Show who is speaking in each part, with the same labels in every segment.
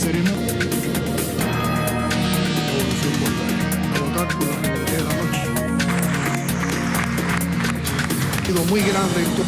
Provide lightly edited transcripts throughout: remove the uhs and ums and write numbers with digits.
Speaker 1: ceremonia. A votar por la melodía de la noche. Ha sido muy grande en todo.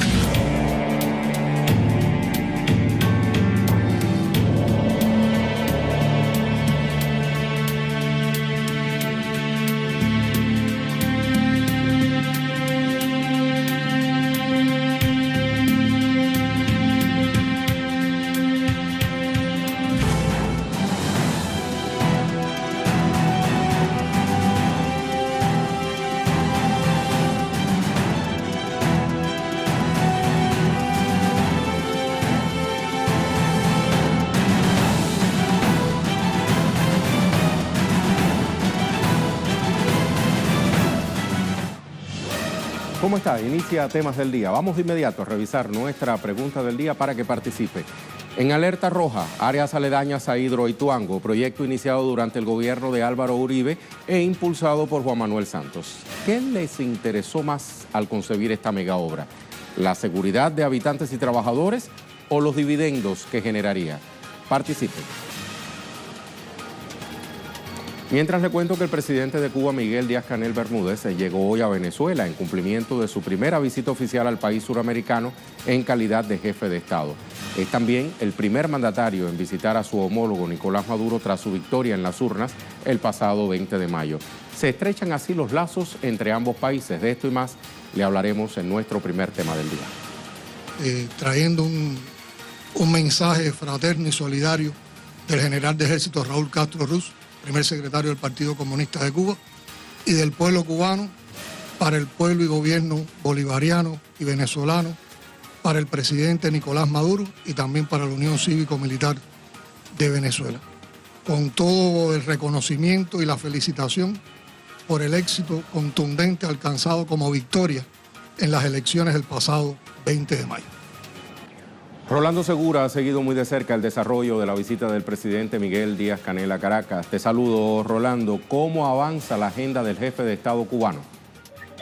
Speaker 2: ¿Cómo está? Inicia Temas del Día. Vamos de inmediato a revisar nuestra pregunta del día para que participe. En alerta roja, áreas aledañas a Hidroituango, proyecto iniciado durante el gobierno de Álvaro Uribe e impulsado por Juan Manuel Santos. ¿Qué les interesó más al concebir esta mega obra? ¿La seguridad de habitantes y trabajadores o los dividendos que generaría? Participen. Mientras le cuento que el presidente de Cuba, Miguel Díaz-Canel Bermúdez, llegó hoy a Venezuela en cumplimiento de su primera visita oficial al país suramericano en calidad de jefe de Estado. Es también el primer mandatario en visitar a su homólogo Nicolás Maduro tras su victoria en las urnas el pasado 20 de mayo. Se estrechan así los lazos entre ambos países. De esto y más le hablaremos en nuestro primer tema del día.
Speaker 1: Trayendo un mensaje fraterno y solidario del general de ejército Raúl Castro Ruz, primer secretario del Partido Comunista de Cuba, y del pueblo cubano para el pueblo y gobierno bolivariano y venezolano, para el presidente Nicolás Maduro y también para la Unión Cívico-Militar de Venezuela. Con todo el reconocimiento y la felicitación por el éxito contundente alcanzado como victoria en las elecciones del pasado 20 de mayo.
Speaker 2: Rolando Segura ha seguido muy de cerca el desarrollo de la visita del presidente Miguel Díaz-Canel a Caracas. Te saludo, Rolando. ¿Cómo avanza la agenda del jefe de Estado cubano?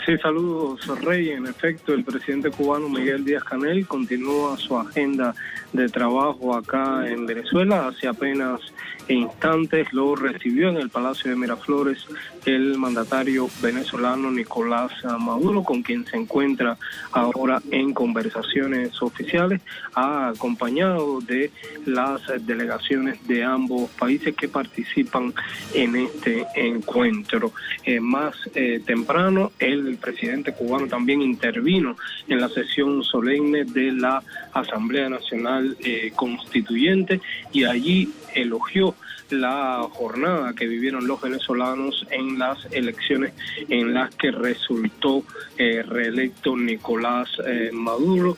Speaker 3: Sí, saludos, Rey. En efecto, el presidente cubano Miguel Díaz-Canel continúa su agenda de trabajo acá en Venezuela. Hace apenas instantes lo recibió en el Palacio de Miraflores el mandatario venezolano Nicolás Maduro, con quien se encuentra ahora en conversaciones oficiales, acompañado de las delegaciones de ambos países que participan en este encuentro. Más temprano, el presidente cubano también intervino en la sesión solemne de la Asamblea Nacional Constituyente y allí elogió la jornada que vivieron los venezolanos en las elecciones en las que resultó reelecto Nicolás Maduro.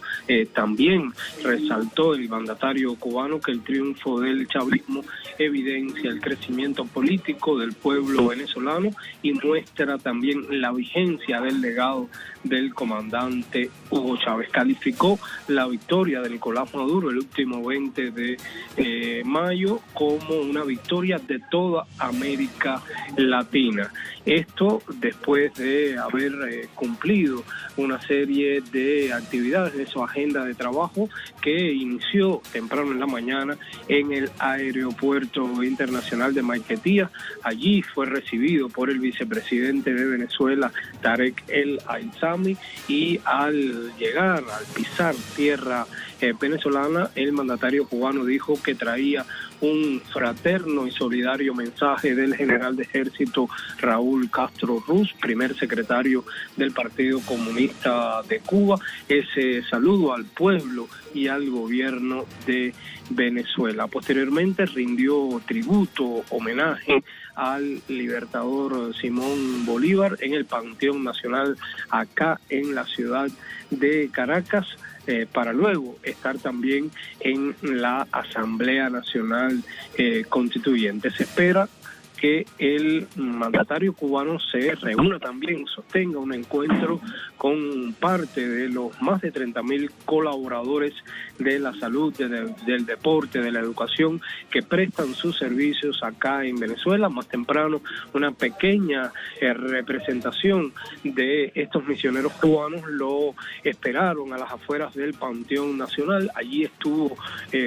Speaker 3: También resaltó el mandatario cubano que el triunfo del chavismo evidencia el crecimiento político del pueblo venezolano y muestra también la vigencia del legado del comandante Hugo Chávez. Calificó la victoria de Nicolás Maduro el último 20 de mayo como una victoria de toda América Latina. Esto después de haber cumplido una serie de actividades de su agenda de trabajo que inició temprano en la mañana en el Aeropuerto Internacional de Maiquetía. Allí fue recibido por el vicepresidente de Venezuela, Tarek El Aissami, y al llegar, al pisar tierra venezolana, el mandatario cubano dijo que traía un fraterno y solidario mensaje del general de ejército Raúl Castro Ruz, primer secretario del Partido Comunista de Cuba. Ese saludo al pueblo y al gobierno de Venezuela. Posteriormente rindió tributo, homenaje al libertador Simón Bolívar en el Panteón Nacional acá en la ciudad de Caracas, para luego estar también en la Asamblea Nacional Constituyente. Se espera que el mandatario cubano se reúna también, sostenga un encuentro con parte de los más de 30.000 colaboradores de la salud, del deporte, de la educación, que prestan sus servicios acá en Venezuela. Más temprano, una pequeña representación de estos misioneros cubanos lo esperaron a las afueras del Panteón Nacional. Allí estuvo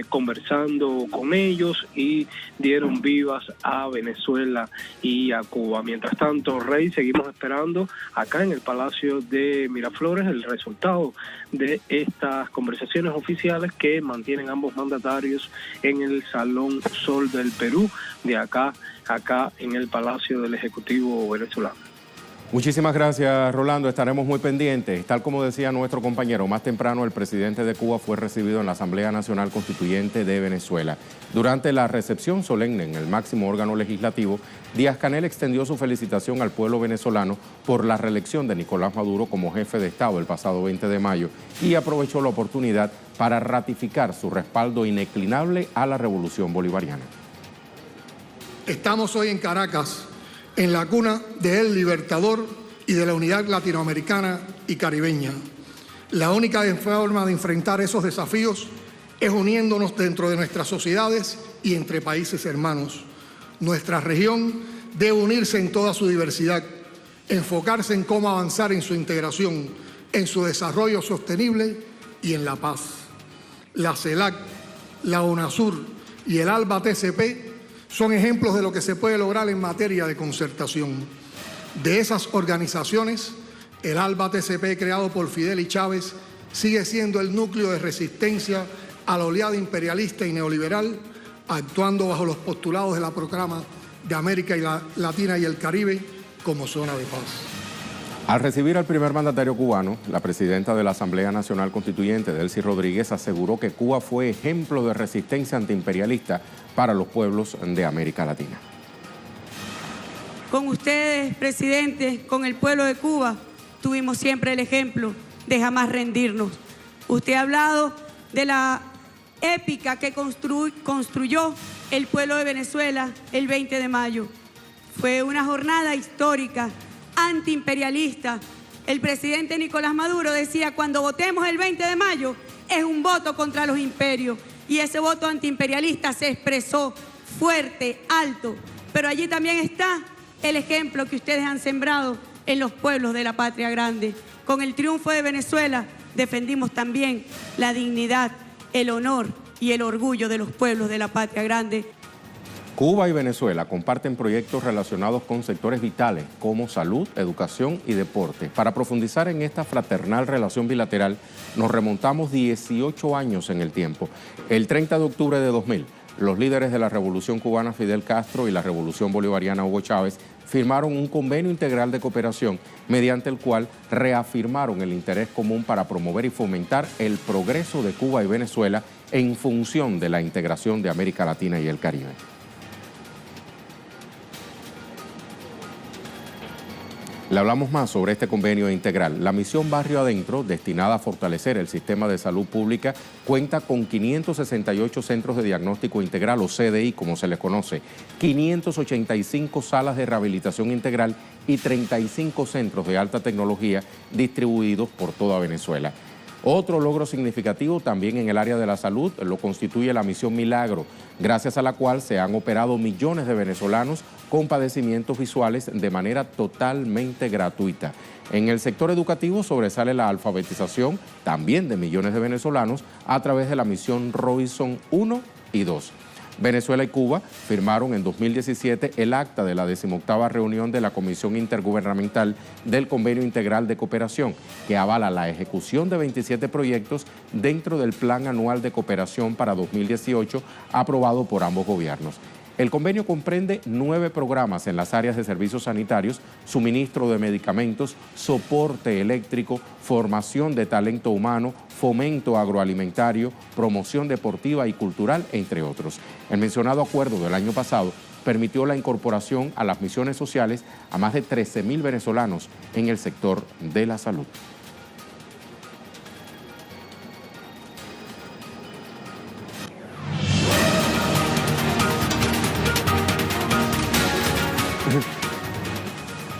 Speaker 3: conversando con ellos y dieron vivas a Venezuela y a Cuba. Mientras tanto, Rey, seguimos esperando acá en el Palacio de Miraflores el resultado de estas conversaciones oficiales que mantienen ambos mandatarios en el Salón Sol del Perú, de acá en el Palacio del Ejecutivo venezolano.
Speaker 2: Muchísimas gracias, Rolando. Estaremos muy pendientes. Tal como decía nuestro compañero, más temprano el presidente de Cuba fue recibido en la Asamblea Nacional Constituyente de Venezuela. Durante la recepción solemne en el máximo órgano legislativo, Díaz-Canel extendió su felicitación al pueblo venezolano por la reelección de Nicolás Maduro como jefe de Estado el pasado 20 de mayo y aprovechó la oportunidad para ratificar su respaldo ineclinable a la revolución bolivariana.
Speaker 1: Estamos hoy en Caracas, en la cuna del Libertador y de la unidad latinoamericana y caribeña. La única forma de enfrentar esos desafíos es uniéndonos dentro de nuestras sociedades y entre países hermanos. Nuestra región debe unirse en toda su diversidad, enfocarse en cómo avanzar en su integración, en su desarrollo sostenible y en la paz. La CELAC, la UNASUR y el ALBA-TCP son ejemplos de lo que se puede lograr en materia de concertación. De esas organizaciones, el ALBA-TCP, creado por Fidel y Chávez, sigue siendo el núcleo de resistencia a la oleada imperialista y neoliberal, actuando bajo los postulados de la Proclama de América Latina y el Caribe como zona de paz.
Speaker 2: Al recibir al primer mandatario cubano, la presidenta de la Asamblea Nacional Constituyente, Delcy Rodríguez, aseguró que Cuba fue ejemplo de resistencia antiimperialista para los pueblos de América Latina.
Speaker 4: Con ustedes, presidente, con el pueblo de Cuba, tuvimos siempre el ejemplo de jamás rendirnos. Usted ha hablado de la épica que construyó el pueblo de Venezuela el 20 de mayo. Fue una jornada histórica, antiimperialista. El presidente Nicolás Maduro decía: cuando votemos el 20 de mayo es un voto contra los imperios. Y ese voto antiimperialista se expresó fuerte, alto. Pero allí también está el ejemplo que ustedes han sembrado en los pueblos de la patria grande. Con el triunfo de Venezuela defendimos también la dignidad, el honor y el orgullo de los pueblos de la patria grande.
Speaker 2: Cuba y Venezuela comparten proyectos relacionados con sectores vitales como salud, educación y deporte. Para profundizar en esta fraternal relación bilateral, nos remontamos 18 años en el tiempo. El 30 de octubre de 2000, los líderes de la Revolución Cubana Fidel Castro y la Revolución Bolivariana Hugo Chávez firmaron un convenio integral de cooperación mediante el cual reafirmaron el interés común para promover y fomentar el progreso de Cuba y Venezuela en función de la integración de América Latina y el Caribe. Le hablamos más sobre este convenio integral. La misión Barrio Adentro, destinada a fortalecer el sistema de salud pública, cuenta con 568 centros de diagnóstico integral, o CDI como se les conoce, 585 salas de rehabilitación integral y 35 centros de alta tecnología distribuidos por toda Venezuela. Otro logro significativo también en el área de la salud lo constituye la misión Milagro, gracias a la cual se han operado millones de venezolanos con padecimientos visuales de manera totalmente gratuita. En el sector educativo sobresale la alfabetización también de millones de venezolanos a través de la misión Robinson 1 y 2. Venezuela y Cuba firmaron en 2017 el acta de la 18ª reunión de la Comisión Intergubernamental del Convenio Integral de Cooperación, que avala la ejecución de 27 proyectos dentro del Plan Anual de Cooperación para 2018 aprobado por ambos gobiernos. El convenio comprende 9 programas en las áreas de servicios sanitarios, suministro de medicamentos, soporte eléctrico, formación de talento humano, fomento agroalimentario, promoción deportiva y cultural, entre otros. El mencionado acuerdo del año pasado permitió la incorporación a las misiones sociales a más de 13.000 venezolanos en el sector de la salud.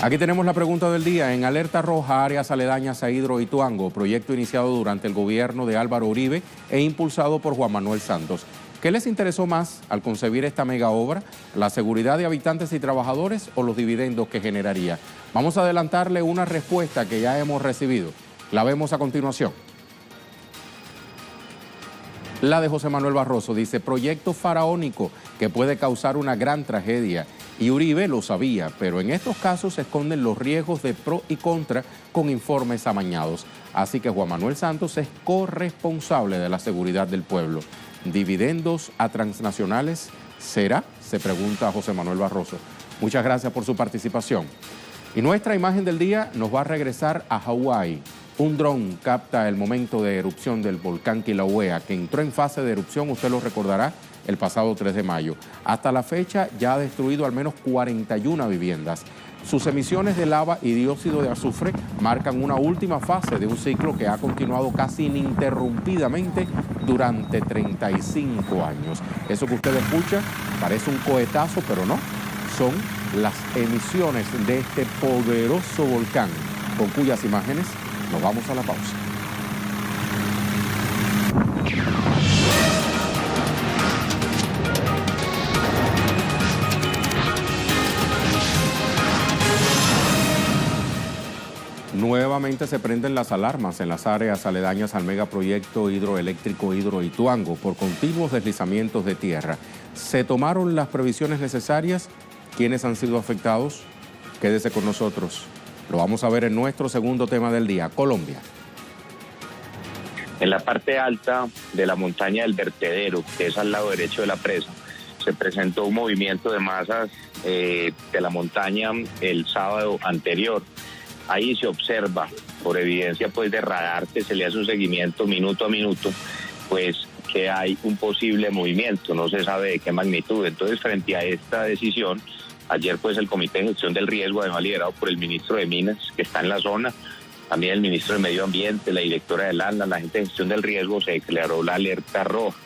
Speaker 2: Aquí tenemos la pregunta del día. En alerta roja, áreas aledañas a Hidroituango, proyecto iniciado durante el gobierno de Álvaro Uribe e impulsado por Juan Manuel Santos. ¿Qué les interesó más al concebir esta mega obra? ¿La seguridad de habitantes y trabajadores o los dividendos que generaría? Vamos a adelantarle una respuesta que ya hemos recibido. La vemos a continuación. La de José Manuel Barroso dice, proyecto faraónico que puede causar una gran tragedia. Y Uribe lo sabía, pero en estos casos se esconden los riesgos de pro y contra con informes amañados. Así que Juan Manuel Santos es corresponsable de la seguridad del pueblo. ¿Dividendos a transnacionales será? Se pregunta José Manuel Barroso. Muchas gracias por su participación. Y nuestra imagen del día nos va a regresar a Hawái. Un dron capta el momento de erupción del volcán Kilauea, que entró en fase de erupción, usted lo recordará, el pasado 3 de mayo. Hasta la fecha ya ha destruido al menos 41 viviendas. Sus emisiones de lava y dióxido de azufre marcan una última fase de un ciclo que ha continuado casi ininterrumpidamente durante 35 años. Eso que usted escucha parece un cohetazo, pero no. Son las emisiones de este poderoso volcán, con cuyas imágenes nos vamos a la pausa. Nuevamente se prenden las alarmas en las áreas aledañas al megaproyecto hidroeléctrico Hidroituango por continuos deslizamientos de tierra. ¿Se tomaron las previsiones necesarias? ¿Quiénes han sido afectados? Quédese con nosotros. Lo vamos a ver en nuestro segundo tema del día, Colombia.
Speaker 5: En la parte alta de la montaña del vertedero, que es al lado derecho de la presa, se presentó un movimiento de masas de la montaña el sábado anterior. Ahí se observa, por evidencia pues de radar, que se le hace un seguimiento minuto a minuto, pues que hay un posible movimiento, no se sabe de qué magnitud. Entonces, frente a esta decisión, ayer pues el Comité de Gestión del Riesgo, además liderado por el ministro de Minas, que está en la zona, también el ministro de Medio Ambiente, la directora del ANLA, la gente de Gestión del Riesgo, se declaró la alerta roja.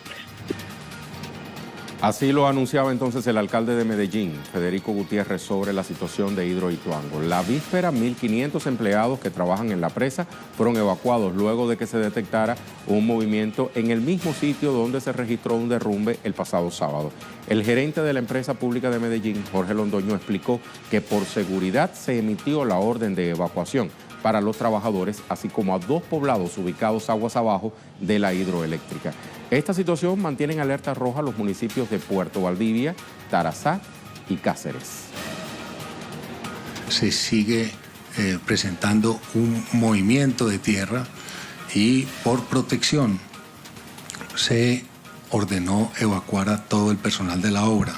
Speaker 2: Así lo anunciaba entonces el alcalde de Medellín, Federico Gutiérrez, sobre la situación de Hidroituango. La víspera, 1.500 empleados que trabajan en la presa fueron evacuados luego de que se detectara un movimiento en el mismo sitio donde se registró un derrumbe el pasado sábado. El gerente de la empresa pública de Medellín, Jorge Londoño, explicó que por seguridad se emitió la orden de evacuación para los trabajadores, así como a 2 poblados ubicados aguas abajo de la hidroeléctrica. Esta situación mantiene en alerta roja los municipios de Puerto Valdivia, Tarazá y Cáceres.
Speaker 6: Se sigue presentando un movimiento de tierra y por protección se ordenó evacuar a todo el personal de la obra.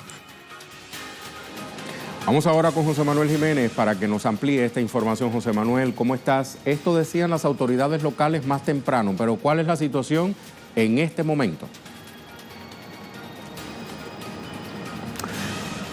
Speaker 2: Vamos ahora con José Manuel Jiménez para que nos amplíe esta información. José Manuel, ¿cómo estás? Esto decían las autoridades locales más temprano, pero ¿cuál es la situación en este momento?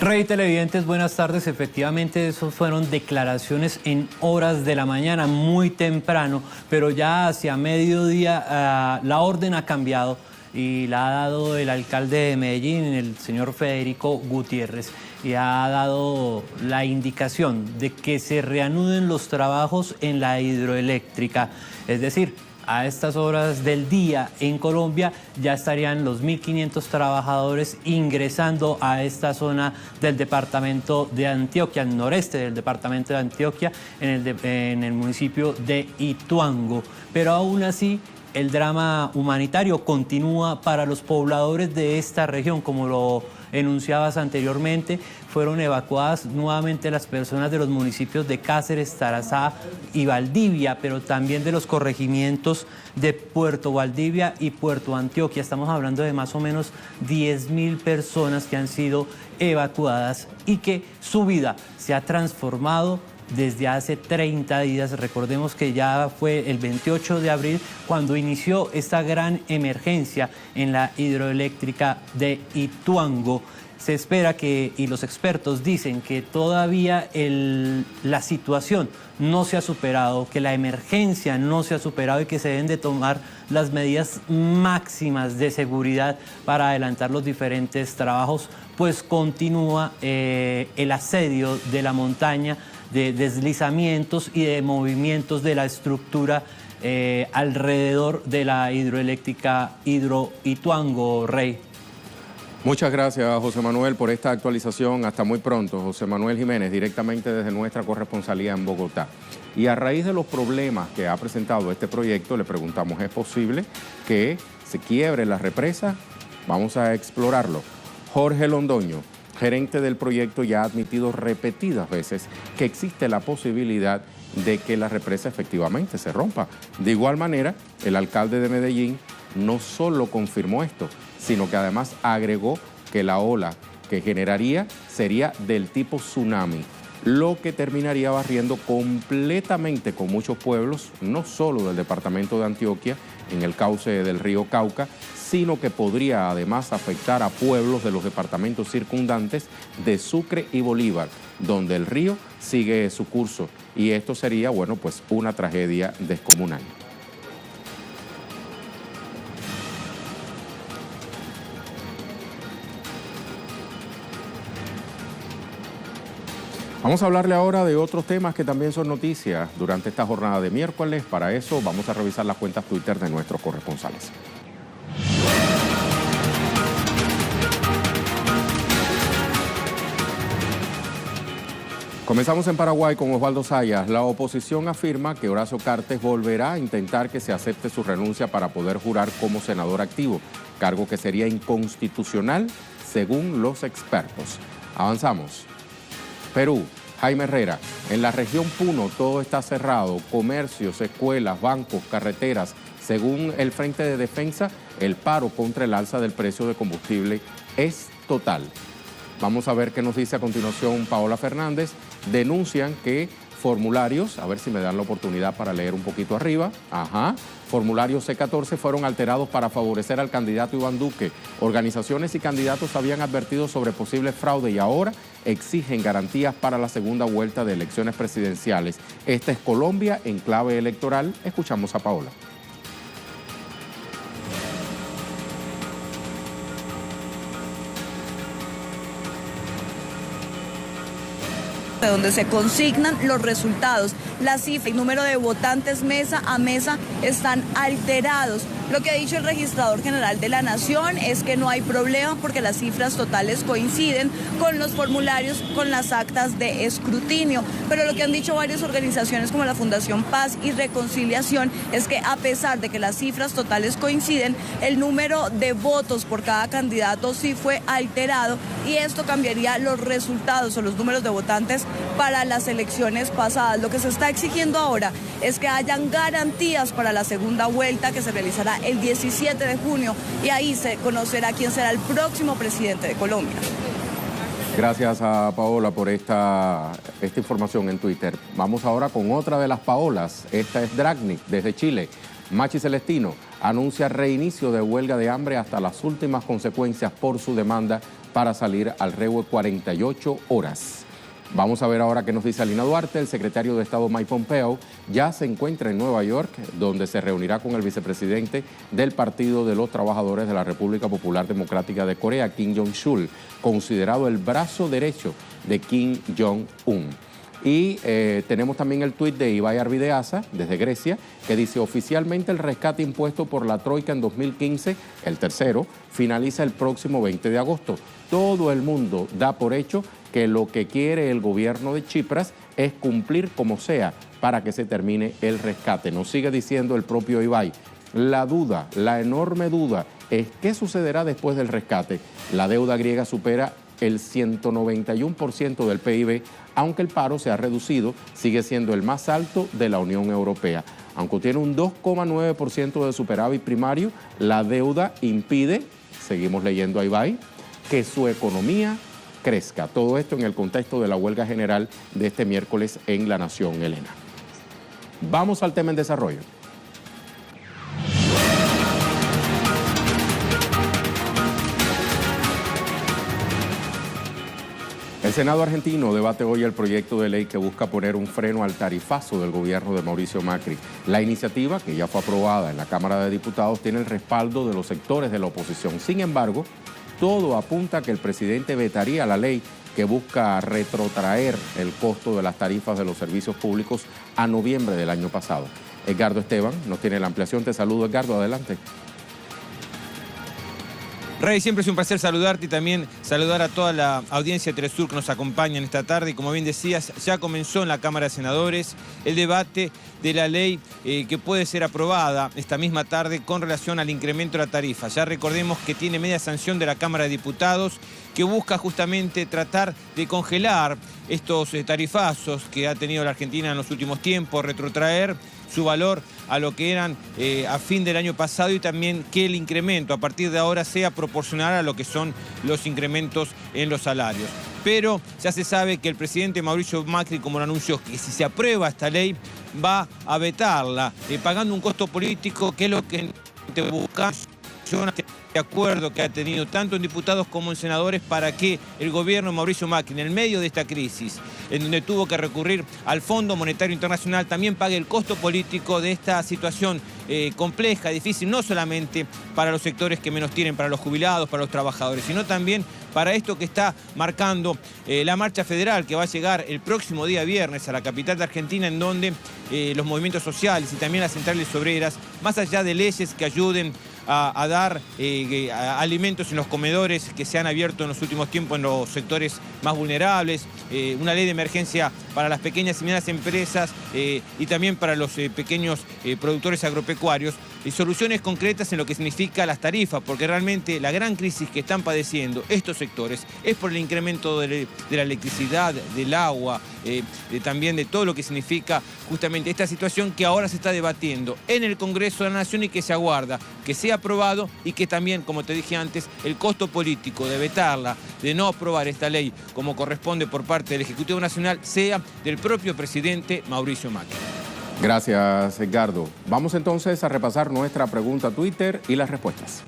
Speaker 7: Rey, televidentes, buenas tardes. Efectivamente, esas fueron declaraciones en horas de la mañana, muy temprano, pero ya hacia mediodía la orden ha cambiado y la ha dado el alcalde de Medellín, el señor Federico Gutiérrez, y ha dado la indicación de que se reanuden los trabajos en la hidroeléctrica. Es decir, a estas horas del día en Colombia ya estarían los 1.500 trabajadores ingresando a esta zona del departamento de Antioquia, al noreste del departamento de Antioquia, en el municipio de Ituango. Pero aún así, el drama humanitario continúa para los pobladores de esta región, como lo enunciabas anteriormente. Fueron evacuadas nuevamente las personas de los municipios de Cáceres, Tarazá y Valdivia, pero también de los corregimientos de Puerto Valdivia y Puerto Antioquia. Estamos hablando de más o menos 10.000 personas que han sido evacuadas y que su vida se ha transformado desde hace 30 días. Recordemos que ya fue el 28 de abril cuando inició esta gran emergencia en la hidroeléctrica de Ituango. Se espera que, y los expertos dicen que todavía la situación no se ha superado, que la emergencia no se ha superado y que se deben de tomar las medidas máximas de seguridad para adelantar los diferentes trabajos, pues continúa el asedio de la montaña deslizamientos y de movimientos de la estructura alrededor de la hidroeléctrica Hidroituango, Rey.
Speaker 2: Muchas gracias, José Manuel, por esta actualización. Hasta muy pronto. José Manuel Jiménez, directamente desde nuestra corresponsalía en Bogotá. Y a raíz de los problemas que ha presentado este proyecto, le preguntamos, ¿es posible que se quiebre la represa? Vamos a explorarlo. Jorge Londoño, gerente del proyecto, ya ha admitido repetidas veces que existe la posibilidad de que la represa efectivamente se rompa. De igual manera, el alcalde de Medellín no solo confirmó esto, sino que además agregó que la ola que generaría sería del tipo tsunami, lo que terminaría barriendo completamente con muchos pueblos, no solo del departamento de Antioquia, en el cauce del río Cauca, sino que podría además afectar a pueblos de los departamentos circundantes de Sucre y Bolívar, donde el río sigue su curso. Y esto sería, bueno, pues una tragedia descomunal. Vamos a hablarle ahora de otros temas que también son noticias durante esta jornada de miércoles. Para eso vamos a revisar las cuentas Twitter de nuestros corresponsales. Comenzamos en Paraguay con Osvaldo Sayas. La oposición afirma que Horacio Cartes volverá a intentar que se acepte su renuncia para poder jurar como senador activo, cargo que sería inconstitucional según los expertos. Avanzamos. Perú, Jaime Herrera, en la región Puno todo está cerrado, comercios, escuelas, bancos, carreteras. Según el Frente de Defensa, el paro contra el alza del precio de combustible es total. Vamos a ver qué nos dice a continuación Paola Fernández. Denuncian que formularios, a ver si me dan la oportunidad para leer un poquito arriba. Formularios C14 fueron alterados para favorecer al candidato Iván Duque. Organizaciones y candidatos habían advertido sobre posible fraude y ahora exigen garantías para la segunda vuelta de elecciones presidenciales. Esta es Colombia en clave electoral. Escuchamos a Paola.
Speaker 8: De donde se consignan los resultados. La cifra y número de votantes mesa a mesa están alterados. Lo que ha dicho el registrador general de la Nación es que no hay problema porque las cifras totales coinciden con los formularios, con las actas de escrutinio. Pero lo que han dicho varias organizaciones como la Fundación Paz y Reconciliación es que a pesar de que las cifras totales coinciden, el número de votos por cada candidato sí fue alterado y esto cambiaría los resultados o los números de votantes para las elecciones pasadas. Lo que se está exigiendo ahora es que hayan garantías para la segunda vuelta que se realizará el 17 de junio y ahí se conocerá quién será el próximo presidente de Colombia.
Speaker 2: Gracias a Paola por esta información en Twitter. Vamos ahora con otra de las Paolas. Esta es Dragni, desde Chile. Machi Celestino anuncia reinicio de huelga de hambre hasta las últimas consecuencias por su demanda para salir al reúne 48 horas. Vamos a ver ahora qué nos dice Alina Duarte. El secretario de Estado Mike Pompeo ya se encuentra en Nueva York, donde se reunirá con el vicepresidente del Partido de los Trabajadores de la República Popular Democrática de Corea, Kim Jong-chul, considerado el brazo derecho de Kim Jong-un. Y tenemos también el tuit de Ibai Arvideasa, desde Grecia, que dice: oficialmente el rescate impuesto por la Troika en 2015, el tercero, finaliza el próximo 20 de agosto. Todo el mundo da por hecho que lo que quiere el gobierno de Chipras es cumplir como sea para que se termine el rescate. Nos sigue diciendo el propio Ibai. La duda, la enorme duda, es qué sucederá después del rescate. La deuda griega supera el 191% del PIB, aunque el paro se ha reducido, sigue siendo el más alto de la Unión Europea. Aunque tiene un 2,9% de superávit primario, la deuda impide, seguimos leyendo a Ibai, que su economía crezca. Todo esto en el contexto de la huelga general de este miércoles en La Nación, Elena. Vamos al tema en desarrollo. El Senado argentino debate hoy el proyecto de ley que busca poner un freno al tarifazo del gobierno de Mauricio Macri. La iniciativa, que ya fue aprobada en la Cámara de Diputados, tiene el respaldo de los sectores de la oposición. Sin embargo, todo apunta a que el presidente vetaría la ley que busca retrotraer el costo de las tarifas de los servicios públicos a noviembre del año pasado. Edgardo Esteban nos tiene la ampliación. Te saludo, Edgardo, adelante.
Speaker 9: Rey, siempre es un placer saludarte y también saludar a toda la audiencia de Telesur que nos acompaña en esta tarde. Y como bien decías, ya comenzó en la Cámara de Senadores el debate de la ley que puede ser aprobada esta misma tarde con relación al incremento de la tarifa. Ya recordemos que tiene media sanción de la Cámara de Diputados, que busca justamente tratar de congelar estos tarifazos que ha tenido la Argentina en los últimos tiempos, retrotraer su valor a lo que eran a fin del año pasado y también que el incremento a partir de ahora sea proporcional a lo que son los incrementos en los salarios. Pero ya se sabe que el presidente Mauricio Macri, como lo anunció, que si se aprueba esta ley va a vetarla, pagando un costo político que es lo que busca de acuerdo que ha tenido tanto en diputados como en senadores para que el gobierno de Mauricio Macri, en el medio de esta crisis, en donde tuvo que recurrir al Fondo Monetario Internacional, también pague el costo político de esta situación compleja, difícil, no solamente para los sectores que menos tienen, para los jubilados, para los trabajadores, sino también para esto que está marcando la marcha federal que va a llegar el próximo día viernes a la capital de Argentina, en donde los movimientos sociales y también las centrales obreras, más allá de leyes que ayuden a dar alimentos en los comedores que se han abierto en los últimos tiempos en los sectores más vulnerables, una ley de emergencia para las pequeñas y medianas empresas y también para los pequeños productores agropecuarios, y soluciones concretas en lo que significa las tarifas, porque realmente la gran crisis que están padeciendo estos sectores es por el incremento de la electricidad, del agua, también de todo lo que significa justamente esta situación que ahora se está debatiendo en el Congreso de la Nación y que se aguarda que sea aprobado, y que también, como te dije antes, el costo político de vetarla, de no aprobar esta ley como corresponde por parte del Ejecutivo Nacional, sea del propio presidente Mauricio Macri.
Speaker 2: Gracias, Edgardo. Vamos entonces a repasar nuestra pregunta a Twitter y las respuestas.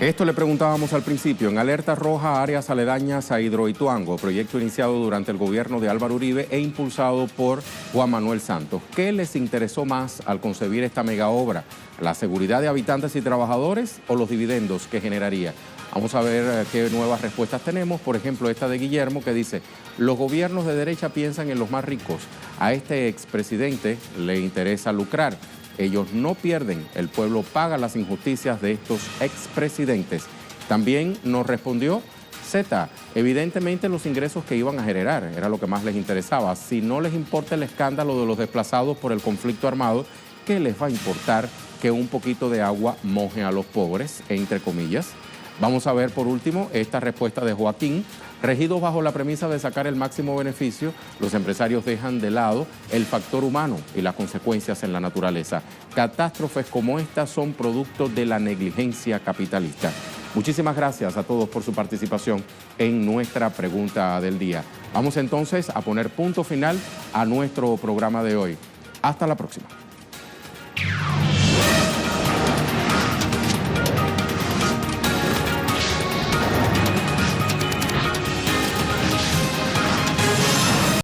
Speaker 2: Esto le preguntábamos al principio. En alerta roja, áreas aledañas a Hidroituango, proyecto iniciado durante el gobierno de Álvaro Uribe e impulsado por Juan Manuel Santos. ¿Qué les interesó más al concebir esta mega obra? ¿La seguridad de habitantes y trabajadores o los dividendos que generaría? Vamos a ver qué nuevas respuestas tenemos. Por ejemplo, esta de Guillermo, que dice: los gobiernos de derecha piensan en los más ricos. A este expresidente le interesa lucrar. Ellos no pierden, el pueblo paga las injusticias de estos expresidentes. También nos respondió Z, evidentemente los ingresos que iban a generar, era lo que más les interesaba. Si no les importa el escándalo de los desplazados por el conflicto armado, ¿qué les va a importar que un poquito de agua moje a los pobres, entre comillas? Vamos a ver por último esta respuesta de Joaquín. Regidos bajo la premisa de sacar el máximo beneficio, los empresarios dejan de lado el factor humano y las consecuencias en la naturaleza. Catástrofes como esta son producto de la negligencia capitalista. Muchísimas gracias a todos por su participación en nuestra pregunta del día. Vamos entonces a poner punto final a nuestro programa de hoy. Hasta la próxima.